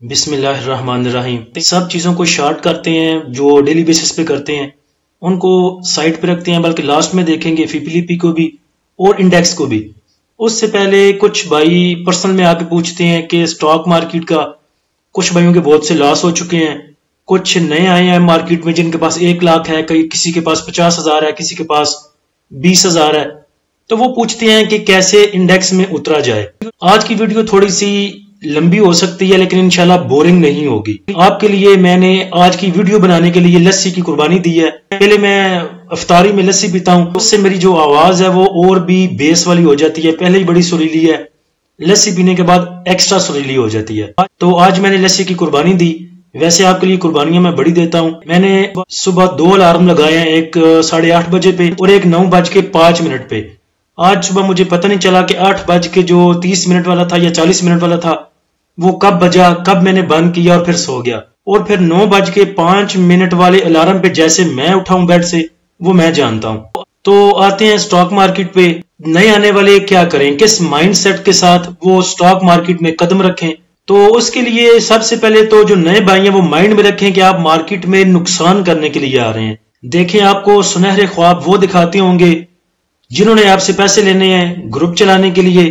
بسم اللہ الرحمن الرحیم۔ سب چیزوں کو شارٹ کرتے ہیں جو ڈیلی بیسس پہ کرتے ہیں، ان کو سائٹ پہ رکھتے ہیں، بلکہ لاسٹ میں دیکھیں گے فیپیلیپی کو بھی اور انڈیکس کو بھی۔ اس سے پہلے کچھ بھائی پرسنل میں آ کے پوچھتے ہیں کہ سٹاک مارکیٹ کا کچھ بھائیوں کے بہت سے لاس ہو چکے ہیں، کچھ نئے آئے ہیں مارکیٹ میں جن کے پاس 1 لاکھ ہے، کسی کے پاس 50,000 ہے، کسی کے پاس 20,000 ہے، تو وہ پوچھتے ہیں کہ کیسے انڈیکس میں اترا جائے۔ آج کی ویڈیو تھوڑی سی لمبی ہو سکتی ہے لیکن انشاءاللہ بورنگ نہیں ہوگی۔ آپ کے لیے میں نے آج کی ویڈیو بنانے کے لیے لسی کی قربانی دی ہے۔ پہلے میں افطاری میں لسی پیتا ہوں، اس سے میری جو آواز ہے وہ اور بھی بیس والی ہو جاتی ہے۔ پہلے ہی بڑی سریلی ہے، لسی پینے کے بعد ایکسٹرا سریلی ہو جاتی ہے، تو آج میں نے لسی کی قربانی دی۔ ویسے آپ کے لیے قربانیاں میں بڑی دیتا ہوں۔ میں نے صبح 2 الارم لگائے ہیں، ایک 8:30 بجے پہ اور ایک 9:05 پہ۔ آج صبح مجھے پتہ نہیں چلا کہ 8:30 والا تھا یا 40 منٹ والا تھا، وہ کب بجا، کب میں نے بند کیا اور پھر سو گیا۔ اور پھر 9:05 والے الارم پہ جیسے میں اٹھاؤں بیڈ سے، وہ میں جانتا ہوں۔ تو آتے ہیں سٹاک مارکیٹ پہ۔ نئے آنے والے کیا کریں، کس مائنڈ سیٹ کے ساتھ وہ سٹاک مارکیٹ میں قدم رکھیں؟ تو اس کے لیے سب سے پہلے تو جو نئے بھائی ہیں وہ مائنڈ میں رکھیں کہ آپ مارکیٹ میں نقصان کرنے کے لیے آ رہے ہیں۔ دیکھیں، آپ کو سنہرے خواب وہ دکھاتے ہوں گے جنہوں نے آپ سے پیسے لینے ہیں گروپ چلانے کے لیے،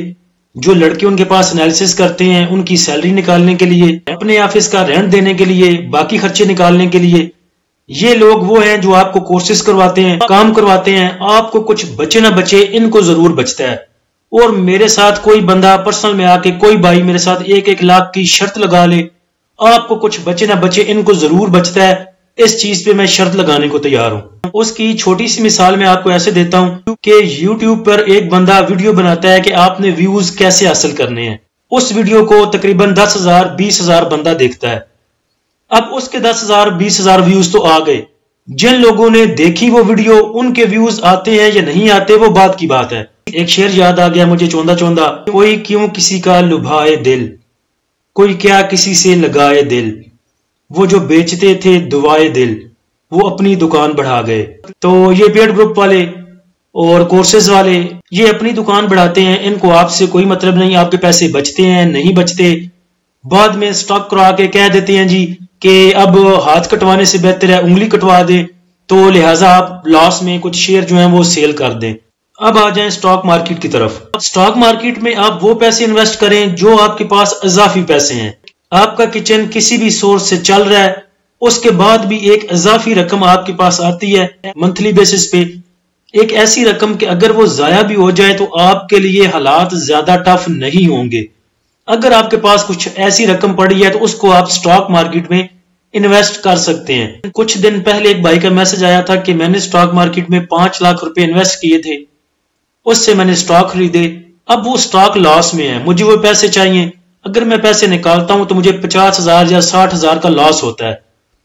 جو لڑکے ان کے پاس انالیسس کرتے ہیں ان کی سیلری نکالنے کے لیے، اپنے آفس کا رینٹ دینے کے لیے، باقی خرچے نکالنے کے لیے۔ یہ لوگ وہ ہیں جو آپ کو کورسز کرواتے ہیں، کام کرواتے ہیں، آپ کو کچھ بچے نہ بچے ان کو ضرور بچتا ہے۔ اور میرے ساتھ کوئی بندہ پرسنل میں آ کے، کوئی بھائی میرے ساتھ 1 لاکھ کی شرط لگا لے، آپ کو کچھ بچے نہ بچے ان کو ضرور بچتا ہے۔ اس چیز پہ میں شرط لگانے کو تیار ہوں۔ اس کی چھوٹی سی مثال میں آپ کو ایسے دیتا ہوں کہ یوٹیوب پر ایک بندہ ویڈیو بناتا ہے کہ آپ نے ویوز کیسے حاصل کرنے ہیں۔ اس ویڈیو کو تقریباً 10,000 20,000 بندہ دیکھتا ہے۔ اب اس کے 10,000 20,000 ویوز تو آ گئے، جن لوگوں نے دیکھی وہ ویڈیو ان کے ویوز آتے ہیں یا نہیں آتے وہ بات کی بات ہے۔ ایک شعر یاد آ گیا مجھے، چوندہ چوندہ، کوئی کیوں کسی کا لبھائے دل، کوئی کیا کسی سے لگائے دل، وہ جو بیچتے تھے دعائے دل، وہ اپنی دکان بڑھا گئے۔ تو یہ پیڈ گروپ والے اور کورسز والے یہ اپنی دکان بڑھاتے ہیں، ان کو آپ سے کوئی مطلب نہیں، آپ کے پیسے بچتے ہیں نہیں بچتے۔ بعد میں سٹاک کرا کے کہہ دیتے ہیں جی کہ اب ہاتھ کٹوانے سے بہتر ہے انگلی کٹوا دیں، تو لہٰذا آپ لاس میں کچھ شیئر جو ہیں وہ سیل کر دیں۔ اب آ جائیں سٹاک مارکیٹ کی طرف۔ سٹاک مارکیٹ میں آپ وہ پیسے انویسٹ کریں جو آپ کے پاس اضافی پیسے ہیں۔ آپ کا کچن کسی بھی سورس سے چل رہا ہے، اس کے بعد بھی ایک اضافی رقم آپ کے پاس آتی ہے منتھلی بیسس پہ، ایک ایسی رقم کہ اگر وہ ضائع بھی ہو جائے تو آپ کے لیے حالات زیادہ ٹف نہیں ہوں گے۔ اگر آپ کے پاس کچھ ایسی رقم پڑی ہے تو اس کو آپ سٹاک مارکیٹ میں انویسٹ کر سکتے ہیں۔ کچھ دن پہلے ایک بھائی کا میسج آیا تھا کہ میں نے سٹاک مارکیٹ میں 5 لاکھ روپے انویسٹ کیے تھے، اس سے میں نے سٹاک خریدے، اب وہ سٹاک لاس میں ہے، مجھے وہ پیسے چاہیے۔ اگر میں پیسے نکالتا ہوں تو مجھے 50,000 یا 60,000 کا لاس ہوتا ہے۔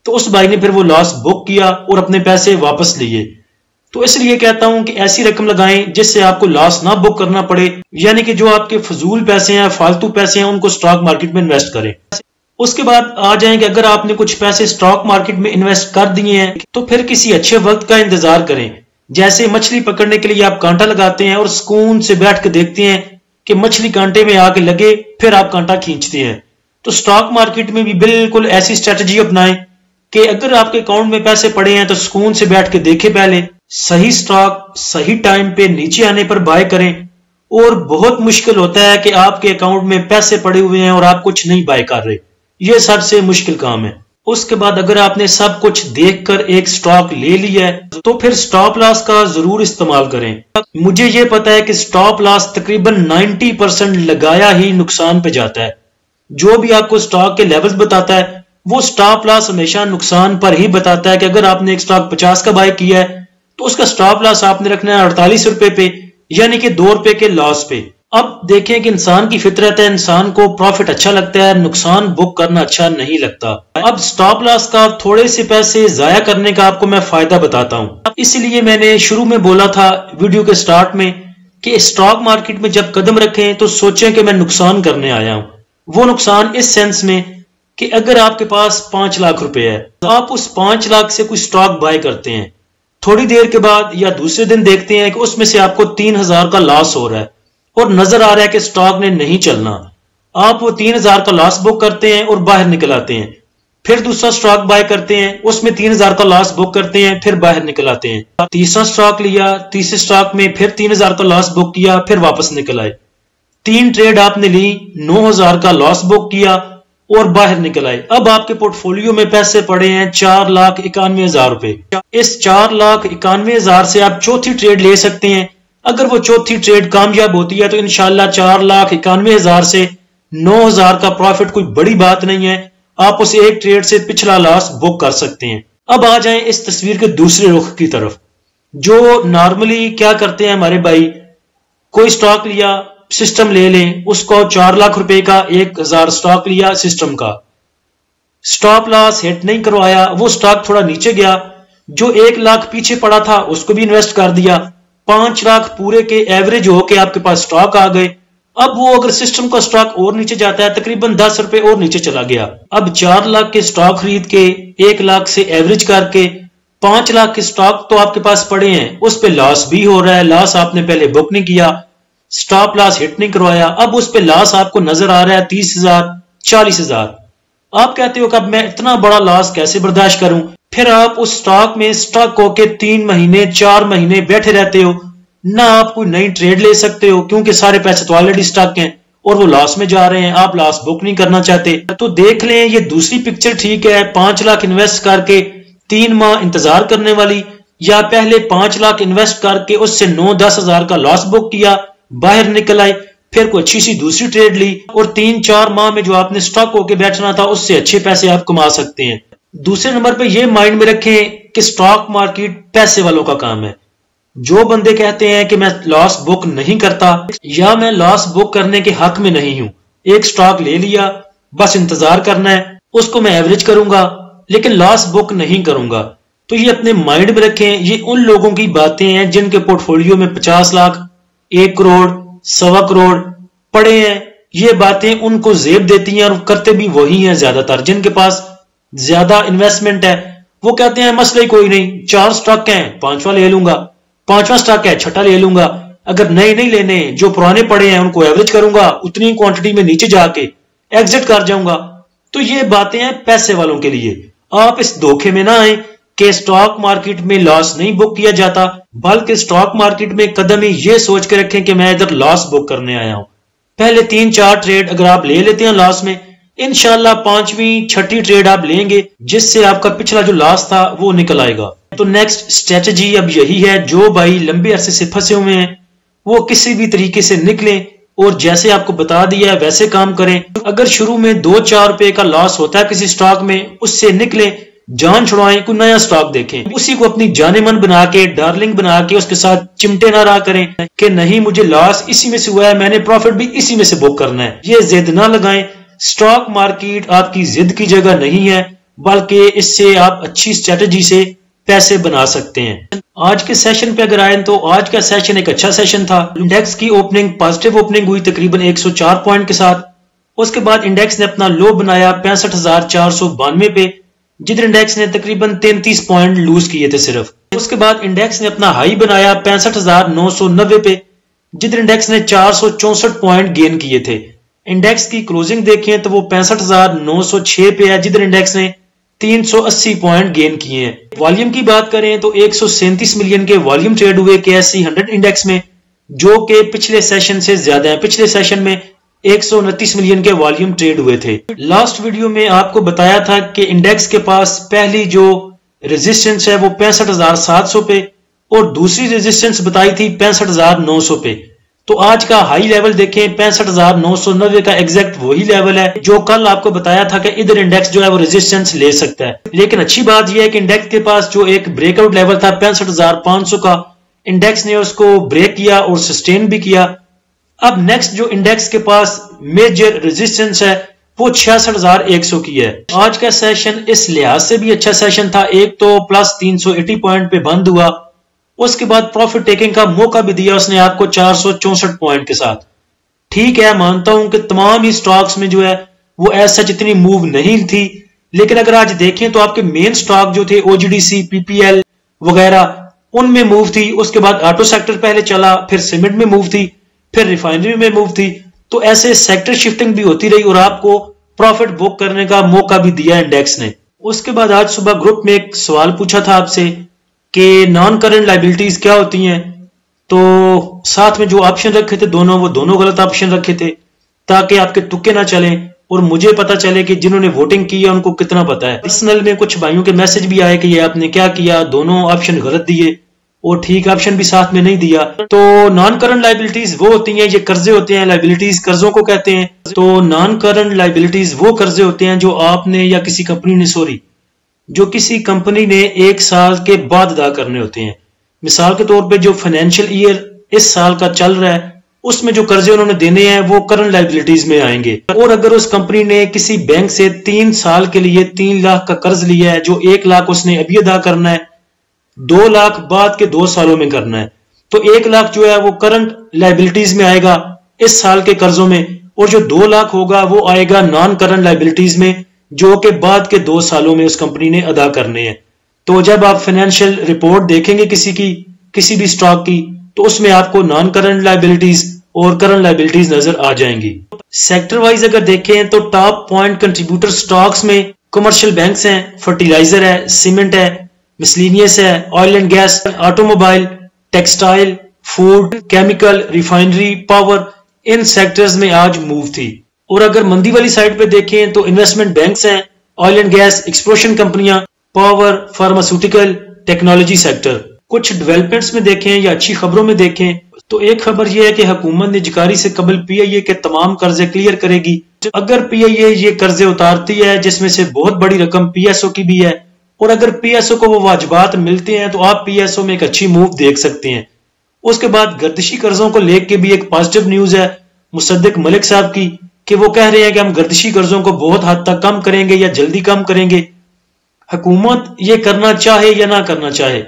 تو اس بھائی نے پھر وہ لاس بک کیا اور اپنے پیسے واپس لیے۔ تو اس لیے کہتا ہوں کہ ایسی رقم لگائیں جس سے آپ کو لاس نہ بک کرنا پڑے، یعنی کہ جو آپ کے فضول پیسے ہیں، فالتو پیسے ہیں، ان کو سٹاک مارکیٹ میں انویسٹ کریں۔ اس کے بعد آ جائیں کہ اگر آپ نے کچھ پیسے سٹاک مارکیٹ میں انویسٹ کر دیے ہیں تو پھر کسی اچھے وقت کا انتظار کریں۔ جیسے مچھلی پکڑنے کے لیے آپ کانٹا لگاتے ہیں اور سکون سے بیٹھ کے دیکھتے ہیں کہ مچھلی کانٹے میں آ کے لگے، پھر آپ کانٹا کھینچتے ہیں۔ تو سٹاک مارکیٹ میں بھی بالکل ایسی اسٹریٹجی اپنائیں کہ اگر آپ کے اکاؤنٹ میں پیسے پڑے ہیں تو سکون سے بیٹھ کے دیکھیں، پہلے صحیح سٹاک صحیح ٹائم پہ نیچے آنے پر بائی کریں۔ اور بہت مشکل ہوتا ہے کہ آپ کے اکاؤنٹ میں پیسے پڑے ہوئے ہیں اور آپ کچھ نہیں بائی کر رہے، یہ سب سے مشکل کام ہے۔ اس کے بعد اگر آپ نے سب کچھ دیکھ کر ایک سٹاک لے لیا ہے تو پھر سٹاپ لاس کا ضرور استعمال کریں۔ مجھے یہ پتا ہے کہ سٹاپ لاس تقریباً 90% لگایا ہی نقصان پہ جاتا ہے۔ جو بھی آپ کو سٹاک کے لیولز بتاتا ہے وہ سٹاپ لاس ہمیشہ نقصان پر ہی بتاتا ہے کہ اگر آپ نے ایک سٹاک 50 کا بائی کیا ہے تو اس کا سٹاپ لاس آپ نے رکھنا ہے 48 روپے پہ، یعنی کہ 2 روپے کے لاس پہ۔ اب دیکھیں کہ انسان کی فطرت ہے، انسان کو پروفٹ اچھا لگتا ہے، نقصان بک کرنا اچھا نہیں لگتا۔ اب سٹاپ لاس کا تھوڑے سے پیسے ضائع کرنے کا آپ کو میں فائدہ بتاتا ہوں۔ اس لیے میں نے شروع میں بولا تھا ویڈیو کے سٹارٹ میں کہ سٹاک مارکیٹ میں جب قدم رکھیں تو سوچیں کہ میں نقصان کرنے آیا ہوں۔ وہ نقصان اس سینس میں کہ اگر آپ کے پاس 5 لاکھ روپے ہے تو آپ اس 5 لاکھ سے کوئی سٹاک بائی کرتے ہیں، تھوڑی دیر کے بعد یا دوسرے دن دیکھتے ہیں کہ اس میں سے آپ کو 3,000 کا لاس ہو رہا ہے اور نظر آ رہا ہے کہ سٹاک نے نہیں چلنا، آپ وہ 3000 کا لاس بک کرتے ہیں اور باہر نکل آتے ہیں، پھر دوسرا سٹاک بائی کرتے ہیں، اس میں 3000 کا لاس بک کرتے ہیں، پھر باہر نکل آتے ہیں، تیسرا سٹاک لیا، تیسرے سٹاک میں پھر 3000 کا لاس بک کیا، پھر واپس نکل آئے، 3 ٹریڈ آپ نے لی، 9000 کا لاس بک کیا اور باہر نکل آئے۔ اب آپ کے پورٹ فولیو میں پیسے پڑے ہیں 4,91,000 روپے۔ اس 4,91,000 سے آپ چوتھی ٹریڈ لے سکتے ہیں۔ اگر وہ چوتھی ٹریڈ کامیاب ہوتی ہے تو انشاءاللہ 4,91,000 سے 9,000 کا پروفٹ کوئی بڑی بات نہیں ہے، آپ اس ایک ٹریڈ سے پچھلا لاس بک کر سکتے ہیں۔ اب آ جائیں اس تصویر کے دوسرے رخ کی طرف۔ جو نارملی کیا کرتے ہیں ہمارے بھائی، کوئی سٹاک لیا، سسٹم لے لیں، اس کو 4 لاکھ روپے کا 1,000 سٹاک لیا سسٹم کا، سٹاپ لاس ہٹ نہیں کروایا، وہ سٹاک تھوڑا نیچے گیا، جو 1 لاکھ پیچھے پڑا تھا اس کو بھی انویسٹ کر دیا، 5 لاکھ پورے کے ایوریج ہو کے آپ کے پاس سٹاک آ گئے۔ اب وہ اگر سسٹم کا سٹاک اور نیچے جاتا ہے تقریباً 10 روپے اور نیچے چلا گیا، اب 4 لاکھ کے سٹاک خرید کے 1 لاکھ سے ایوریج کر کے 5 لاکھ کے سٹاک تو آپ کے پاس پڑے ہیں، اس پہ لاس بھی ہو رہا ہے، لاس آپ نے پہلے بک نہیں کیا، سٹاپ لاس ہٹ نہیں کروایا، اب اس پہ لاس آپ کو نظر آ رہا ہے 30,000 40,000۔ آپ کہتے ہو کہ اب میں اتنا بڑا لاس کیسے برداشت کروں؟ پھر آپ اس سٹاک میں سٹاک ہو کے 3 مہینے 4 مہینے بیٹھے رہتے ہو، نہ آپ کوئی نئی ٹریڈ لے سکتے ہو کیونکہ سارے پیسے تو آلریڈی سٹاک ہیں اور وہ لاس میں جا رہے ہیں، آپ لاس بک نہیں کرنا چاہتے۔ تو دیکھ لیں یہ دوسری پکچر ٹھیک ہے، 5 لاکھ انویسٹ کر کے 3 ماہ انتظار کرنے والی، یا پہلے 5 لاکھ انویسٹ کر کے اس سے 9-10 ہزار کا لاس بک کیا، باہر نکل آئے، پھر کوئی اچھی سی دوسری ٹریڈ لی اور 3-4 ماہ میں جو آپ نے سٹاک ہو کے بیٹھنا تھا اس سے اچھے پیسے آپ کما سکتے ہیں۔ دوسرے نمبر پہ یہ مائنڈ میں رکھیں کہ سٹاک مارکیٹ پیسے والوں کا کام ہے۔ جو بندے کہتے ہیں کہ میں لاس بک نہیں کرتا یا میں لاس بک کرنے کے حق میں نہیں ہوں، ایک سٹاک لے لیا بس انتظار کرنا ہے، اس کو میں ایوریج کروں گا لیکن لاس بک نہیں کروں گا، تو یہ اپنے مائنڈ میں رکھیں، یہ ان لوگوں کی باتیں ہیں جن کے پورٹ فولیو میں 50 لاکھ 1 کروڑ 1.25 کروڑ پڑے ہیں۔ یہ باتیں ان کو زیب دیتی ہیں اور کرتے بھی وہی ہیں زیادہ تر، جن کے پاس زیادہ انویسٹمنٹ ہے وہ کہتے ہیں مسئلہ ہی کوئی نہیں، 4 سٹاک ہیں 5واں لے لوں گا، 5واں سٹاک ہے 6واں لے لوں گا، اگر نئے نہیں لینے جو پرانے پڑے ہیں ان کو ایوریج کروں گا، اتنی کوانٹٹی میں نیچے جا کے ایگزٹ کر جاؤں گا۔ تو یہ باتیں ہیں پیسے والوں کے لیے۔ آپ اس دھوکے میں نہ آئیں کہ سٹاک مارکیٹ میں لاس نہیں بک کیا جاتا، بلکہ سٹاک مارکیٹ میں قدم ہی یہ سوچ کے رکھیں کہ میں ادھر لاس بک کرنے آیا ہوں۔ پہلے 3-4 ٹریڈ اگر آپ لے لیتے ہیں لاس میں، انشاءاللہ 5ویں 6ٹھی ٹریڈ آپ لیں گے جس سے آپ کا پچھلا جو لاس تھا وہ نکل آئے گا۔ تو نیکسٹ اسٹریٹجی اب یہی ہے، جو بھائی لمبے عرصے سے پھنسے ہوئے ہیں وہ کسی بھی طریقے سے نکلیں اور جیسے آپ کو بتا دیا ہے ویسے کام کریں۔ اگر شروع میں 2-4 روپے کا لاس ہوتا ہے کسی سٹاک میں، اس سے نکلیں، جان چھڑائیں، کوئی نیا سٹاک دیکھیں، اسی کو اپنی جان من بنا کے ڈارلنگ بنا کے اس کے ساتھ چمٹے نہ رہا کریں کہ نہیں مجھے لاس اسی میں سے ہوا ہے، میں نے پروفٹ بھی اسی میں سے بک کرنا ہے۔ یہ ضد نہ لگائیں، سٹاک مارکیٹ آپ کی ضد کی جگہ نہیں ہے، بلکہ اس سے آپ اچھی اسٹریٹجی سے پیسے بنا سکتے ہیں۔ آج کے سیشن پہ اگر آئیں تو آج کا سیشن ایک اچھا سیشن تھا۔ انڈیکس کی اوپننگ پازیٹیو اوپننگ ہوئی تقریباً 104 پوائنٹ کے ساتھ، اس کے بعد انڈیکس نے اپنا لو بنایا 65,492 پہ، جدھر انڈیکس نے تقریباً 33 پوائنٹ لوز کیے تھے صرف۔ اس کے بعد انڈیکس نے اپنا ہائی بنایا 65,990 پہ، جدھر انڈیکس نے 464 پوائنٹ گین کیے تھے۔ انڈیکس کی کلوزنگ دیکھیں تو وہ 65,906 پہ ہے، جدھر انڈیکس نے 380 پوائنٹ گین کیے ہیں۔ والیوم کی بات کریں تو 137 ملین کے والیوم ٹریڈ ہوئے KSE 100 انڈیکس میں، جو کہ پچھلے سیشن سے زیادہ ہیں۔ پچھلے سیشن میں 129 ملین کے والیوم ٹریڈ ہوئے تھے۔ لاسٹ ویڈیو میں آپ کو بتایا تھا کہ انڈیکس کے پاس پہلی جو ریزسٹنس ہے وہ 65,700 پہ اور دوسری ریزسٹنس بتائی تھی 65,900 پہ۔ تو آج کا ہائی لیول دیکھیں 65,990 کا ایگزیکٹ وہی لیول ہے جو کل آپ کو بتایا تھا کہ ادھر انڈیکس جو ہے وہ ریزسٹنس لے سکتا ہے۔ لیکن اچھی بات یہ ہے کہ انڈیکس کے پاس جو ایک بریک آؤٹ لیول تھا 65,500 کا، انڈیکس نے اس کو بریک کیا اور سسٹین بھی کیا۔ اب نیکسٹ جو انڈیکس کے پاس میجر ریزسٹنس ہے وہ 66,100 کی ہے۔ آج کا سیشن اس لحاظ سے بھی اچھا سیشن تھا، ایک تو پلس 380 پوائنٹ پہ بند ہوا، اس کے بعد پروفٹ ٹیکنگ کا موقع بھی دیا اس نے آپ کو 464 پوائنٹ کے ساتھ۔ ٹھیک ہے، مانتا ہوں کہ تمام ہی سٹاکس میں جو ہے وہ ایسا اتنی موو نہیں تھی، لیکن اگر آج دیکھیں تو آپ کے مین سٹاک جو تھے OGDC PPL وغیرہ ان میں موو تھی۔ اس کے بعد آٹو سیکٹر پہلے چلا، پھر سیمنٹ میں موو تھی، پھر ریفائنری میں موو تھی، تو ایسے سیکٹر شفٹنگ بھی ہوتی رہی اور آپ کو پروفٹ بک کرنے کا موقع بھی دیا انڈیکس نے. اس کے بعد آج صبح گروپ میں ایک سوال پوچھا تھا آپ سے کہ نان کرنٹ لائبلٹیز کیا ہوتی ہیں، تو ساتھ میں جو آپشن رکھے تھے وہ دونوں غلط آپشن رکھے تھے تاکہ آپ کے تکے نہ چلیں اور مجھے پتا چلے کہ جنہوں نے ووٹنگ کی ہے ان کو کتنا پتا ہے. پرسنل میں کچھ بھائیوں کے میسج بھی آئے کہ یہ آپ نے کیا کیا، دونوں آپشن غلط دیے اور ٹھیک آپشن بھی ساتھ میں نہیں دیا. تو نان کرنٹ لائبلٹیز وہ ہوتی ہیں، یہ قرضے ہوتے ہیں، لائبلٹیز قرضوں کو کہتے ہیں. تو نان کرنٹ لائبلٹیز وہ قرضے ہوتے ہیں جو آپ نے یا کسی کمپنی نے جو کسی کمپنی نے 1 سال کے بعد ادا کرنے ہوتے ہیں. مثال کے طور پہ جو فائنینشیل ایئر اس سال کا چل رہا ہے اس میں جو قرضے انہوں نے دینے ہیں وہ کرنٹ لائبلٹیز میں آئیں گے. اور اگر اس کمپنی نے کسی بینک سے 3 سال کے لیے 3 لاکھ کا قرض لیا ہے، جو 1 لاکھ اس نے ابھی ادا کرنا ہے، 2 لاکھ بعد کے 2 سالوں میں کرنا ہے، تو 1 لاکھ جو ہے وہ کرنٹ لائبلٹیز میں آئے گا اس سال کے قرضوں میں، اور جو 2 لاکھ ہوگا وہ آئے گا نان کرنٹ لائبلٹیز میں جو کہ بعد کے 2 سالوں میں اس کمپنی نے ادا کرنے ہیں. تو جب آپ فائنینشیل رپورٹ دیکھیں گے کسی بھی اسٹاک کی تو اس میں آپ کو نان کرنٹ لائبلٹیز اور کرنٹ لائبلٹیز نظر آ جائیں گی. سیکٹر وائز اگر دیکھیں تو ٹاپ پوائنٹ کنٹریبیوٹر سٹاکس میں کمرشل بینکس ہیں، فرٹیلائزر ہے، سیمنٹ ہے، مسلینیس ہے، oil and gas, automobile, textile, food, chemical, refinery, power, ان سیکٹرز میں آج موو تھی. اور اگر مندی والی سائڈ پہ دیکھیں تو انویسٹمنٹ بینکس ہیں، آئل اینڈ گیس، ایکسپلوشن کمپنیاں، پاور، فارماسیوٹیکل، ٹیکنالوجی سیکٹر. کچھ ڈیولپمنٹس میں دیکھیں یا اچھی خبروں میں دیکھیں تو ایک خبر یہ ہے کہ حکومت نے جکاری سے قبل پی آئی اے کے تمام قرضے کلیئر کرے گی. اگر پی آئی اے یہ قرضے اتارتی ہے جس میں سے بہت بڑی رقم پی ایس او کی بھی ہے، اور اگر پی ایس او کو وہ واجبات ملتے ہیں تو آپ پی ایس او میں ایک اچھی موو دیکھ سکتے ہیں. اس کے بعد گردشی قرضوں کو لے کے بھی ایک پازیٹیو نیوز ہے مصدق ملک صاحب کی کہ وہ کہہ رہے ہیں کہ ہم گردشی قرضوں کو بہت حد تک کم کریں گے یا جلدی کم کریں گے. حکومت یہ کرنا چاہے یا نہ کرنا چاہے،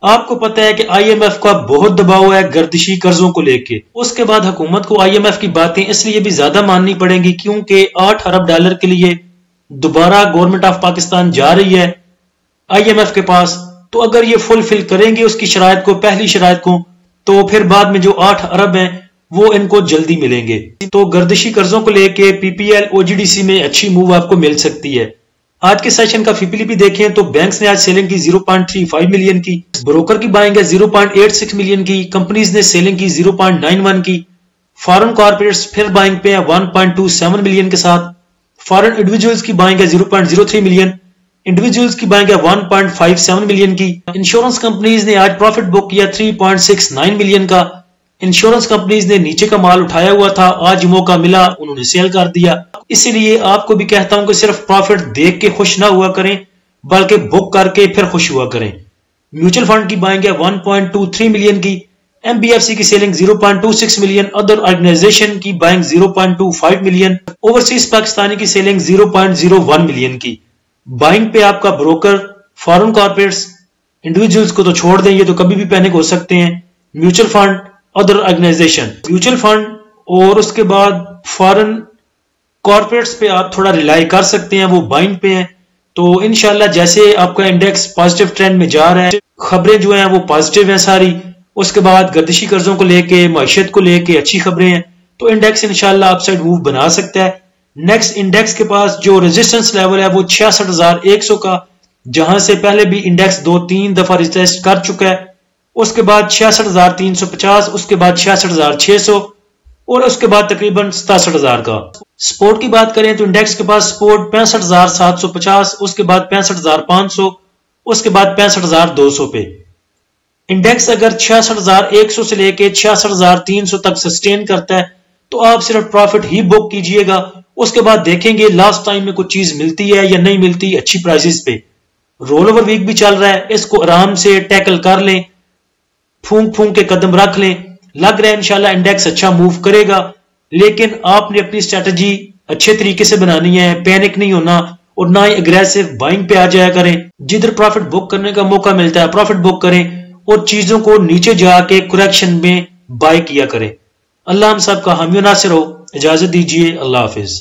آپ کو پتا ہے کہ آئی ایم ایف کا بہت دباؤ ہے گردشی قرضوں کو لے کے. اس کے بعد حکومت کو آئی ایم ایف کی باتیں اس لیے بھی زیادہ ماننی پڑیں گی کیونکہ $8 ارب کے لیے دوبارہ گورنمنٹ آف پاکستان جا رہی ہے آئی ایم ایف کے پاس. تو اگر یہ فل کریں گے اس کی شرائط کو، پہلی شرائط کو، تو پھر بعد میں جو 8 ارب ہیں وہ ان کو جلدی ملیں گے. تو گردشی قرضوں کو لے کے پی P L O G D C میں اچھی موو آپ کو مل سکتی ہے. آج کے سیشن کا فی پی لی بھی دیکھیں تو بینکس نے آج سیلنگ کی 0.35 ملین کی، بروکر کی بائنگ ہے 0.86 ملین کی، کمپنیز نے سیلنگ کی 0.91 کی، فارن کارپوریٹس پھر بائنگ پہ ہیں 1.27 ملین کے ساتھ، فارن انڈیویجولز کی بائنگ ہے 0.03 ملین، انڈیویجولز کی بائنگ ہے 1.57 ملین کی. انشورنس کمپنیز نے آج پروفٹ بک کیا 3.69 ملین کا. انشورنس کمپنیز نے نیچے کا مال اٹھایا ہوا تھا، آج موقع ملا انہوں نے سیل کر دیا. اسی لیے آپ کو بھی کہتا ہوں کہ صرف پروفٹ دیکھ کے خوش نہ ہوا کریں بلکہ بک کر کے پھر خوش ہوا کریں. میوچل فنڈ کی بائنگ ہے 1.23 ملین کی، ایم بی ایف سی کی سیلنگ 0.26 ملین، ادر آرگنائزیشن کی بائنگ 0.25 ملین، اوورسیز پاکستانی کی سیلنگ 0.01 ملین کی. بائنگ پہ آپ کا بروکر، فارن کارپوریٹس، انڈیویجولز کو تو چھوڑ دیں، یہ تو کبھی بھی پینک ہو سکتے ہیں. Mutual fund, other organization, mutual fund اور اس کے بعد فارن کارپوریٹس پہ آپ تھوڑا ریلائی کر سکتے ہیں، وہ بائنگ پہ ہیں. تو انشاءاللہ جیسے آپ کا انڈیکس پازیٹیو ٹرینڈ میں جا رہا ہے، خبریں جو ہیں وہ پازیٹیو ہیں ساری، اس کے بعد گردشی قرضوں کو لے کے، معیشت کو لے کے اچھی خبریں ہیں، تو انڈیکس انشاءاللہ اپ سائڈ موو بنا سکتا ہے. نیکسٹ انڈیکس کے پاس جو ریزسٹنس لیول ہے وہ 66,100 کا، جہاں سے پہلے بھی انڈیکس 2-3 دفعہ ریٹیسٹ کر چکا ہے. اس کے بعد 66,350، اس کے بعد 66,600 اور اس کے بعد تقریباً 67,000 کا. سپورٹ کی بات کریں تو انڈیکس کے پاس سپورٹ 65,750، اس کے بعد 65,500، اس کے بعد 65,200 پہ. انڈیکس اگر 66,100 سے لے کے 66,300 تک سسٹین کرتا ہے تو آپ صرف پروفٹ ہی بک کیجئے گا. اس کے بعد دیکھیں گے لاسٹ ٹائم میں کچھ چیز ملتی ہے یا نہیں ملتی اچھی پرائسز پہ. رول اوور ویک بھی چل رہا ہے، اس کو آرام سے ٹیکل کر لیں، پھونک کے قدم رکھ لیں. لگ رہا ہے انشاءاللہ انڈیکس اچھا موو کرے گا، لیکن آپ نے اپنی اسٹریٹجی اچھے طریقے سے بنانی ہے، پینک نہیں ہونا اور نہ ہی اگریسو بائنگ پہ آ جایا کریں. جدھر پروفٹ بک کرنے کا موقع ملتا ہے پروفٹ بک کریں اور چیزوں کو نیچے جا کے کریکشن میں بائی کیا کریں. اللہ ہم سب کا حامی و ناصر ہو. اجازت دیجیے، اللہ حافظ.